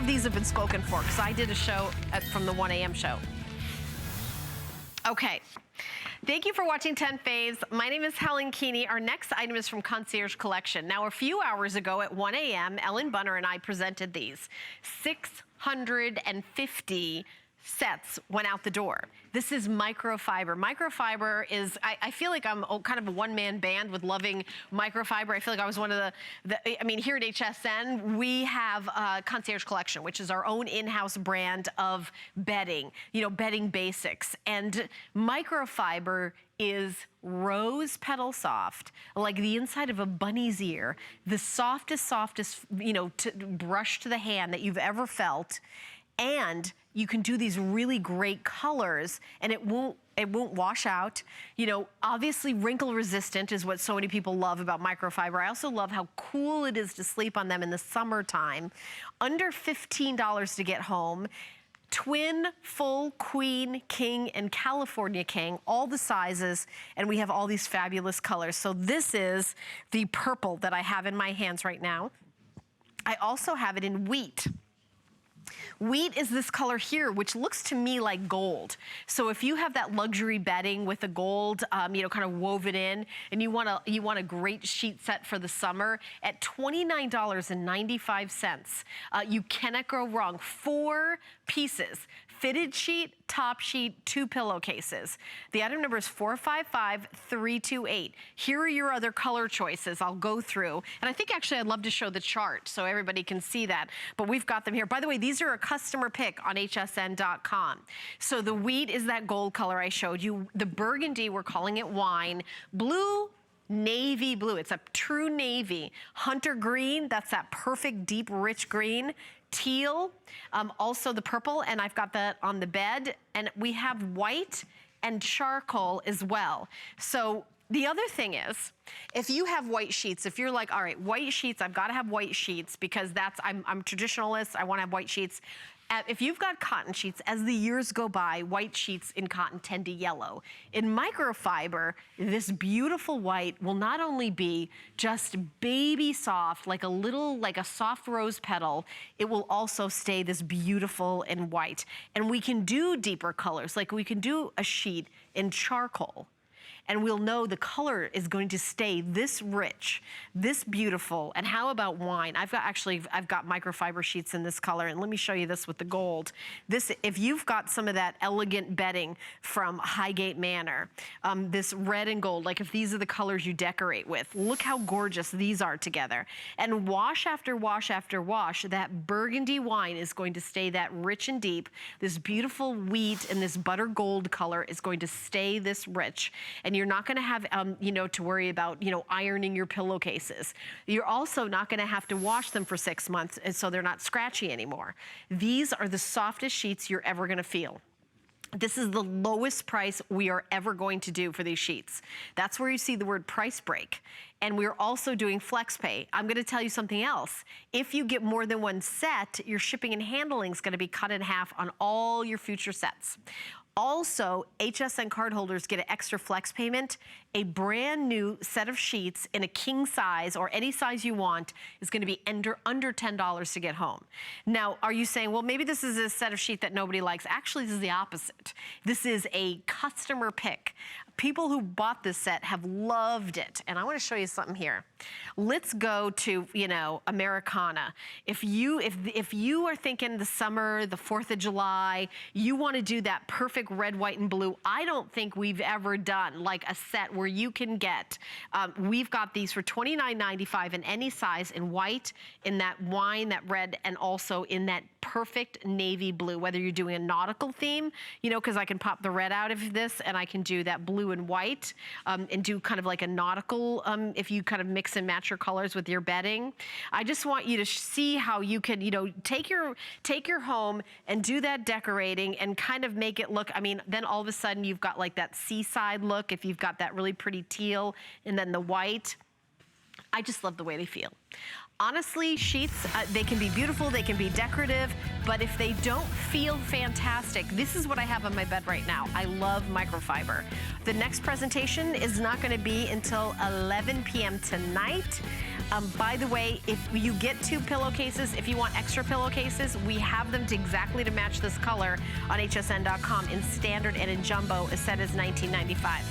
of these have been spoken for? Because I did a show from the 1 a.m. show. Okay. Thank you for watching 10 Faves. My name is Helen Keeney. Our next item is from Concierge Collection. Now, a few hours ago at 1 a.m., Ellen Bunner and I presented these. 650 sets went out the door. This is microfiber. Microfiber is, I feel like I'm kind of a one-man band with loving microfiber. I feel like I was one of I mean, here at HSN, we have Concierge Collection, which is our own in-house brand of bedding, you know, bedding basics. And microfiber is rose petal soft, like the inside of a bunny's ear, the softest, you know, brush to the hand that you've ever felt. And you can do these really great colors and it won't wash out. You know, obviously wrinkle resistant is what so many people love about microfiber. I also love how cool it is to sleep on them in the summertime. Under $15 to get home. Twin, full, queen, king, and California king, all the sizes, and we have all these fabulous colors. So this is the purple that I have in my hands right now. I also have it in wheat. Wheat is this color here, which looks to me like gold. So if you have that luxury bedding with the gold, you know, kind of woven in, and you want a great sheet set for the summer at $29.95, you cannot go wrong. 4 pieces. Fitted sheet, top sheet, 2 pillowcases. The item number is 455328. Here are your other color choices I'll go through. And I think actually I'd love to show the chart so everybody can see that. But we've got them here. By the way, these are a customer pick on hsn.com. So the wheat is that gold color I showed you. The burgundy, we're calling it wine. Blue, navy blue. It's a true navy. Hunter green, that's that perfect deep rich green. Teal, also the purple, and I've got that on the bed. And we have white and charcoal as well. So the other thing is, if you have white sheets, if you're like, all right, white sheets, I've got to have white sheets because I'm traditionalist, I want to have white sheets. If you've got cotton sheets, as the years go by, white sheets in cotton tend to yellow. In microfiber, this beautiful white will not only be just baby soft, like a soft rose petal, it will also stay this beautiful and white. And we can do deeper colors, like we can do a sheet in charcoal. And we'll know the color is going to stay this rich, this beautiful. And how about wine? I've got microfiber sheets in this color, and let me show you this with the gold. This, if you've got some of that elegant bedding from Highgate Manor, this red and gold, like if these are the colors you decorate with, look how gorgeous these are together. And wash after wash after wash, that burgundy wine is going to stay that rich and deep. This beautiful wheat and this butter gold color is going to stay this rich. And you're not gonna have, you know, to worry about, you know, ironing your pillowcases. You're also not gonna have to wash them for 6 months, and so they're not scratchy anymore. These are the softest sheets you're ever gonna feel. This is the lowest price we are ever going to do for these sheets. That's where you see the word price break. And we're also doing flex pay. I'm gonna tell you something else. If you get more than one set, your shipping and handling is gonna be cut in half on all your future sets. Also, HSN cardholders get an extra flex payment. A brand new set of sheets in a king size or any size you want is gonna be under $10 to get home. Now, are you saying, well, maybe this is a set of sheet that nobody likes? Actually, this is the opposite. This is a customer pick. People who bought this set have loved it. And I wanna show you something here. Let's go to, you know, Americana. If you are thinking the summer, the 4th of July, you wanna do that perfect red, white, and blue, I don't think we've ever done like a set where you can get, we've got these for $29.95 in any size in white, in that wine, that red, and also in that perfect navy blue, whether you're doing a nautical theme, you know, because I can pop the red out of this and I can do that blue and white and do kind of like a nautical, if you kind of mix and match your colors with your bedding. I just want you to see how you can, you know, take your home and do that decorating and kind of make it look, I mean, then all of a sudden you've got like that seaside look if you've got that really pretty teal and then the white. I just love the way they feel. Honestly, sheets, they can be beautiful, they can be decorative, but if they don't feel fantastic, this is what I have on my bed right now. I love microfiber. The next presentation is not gonna be until 11 p.m. tonight. By the way, if you get 2 pillowcases, if you want extra pillowcases, we have them exactly to match this color on hsn.com in standard and in jumbo. A set is $19.95.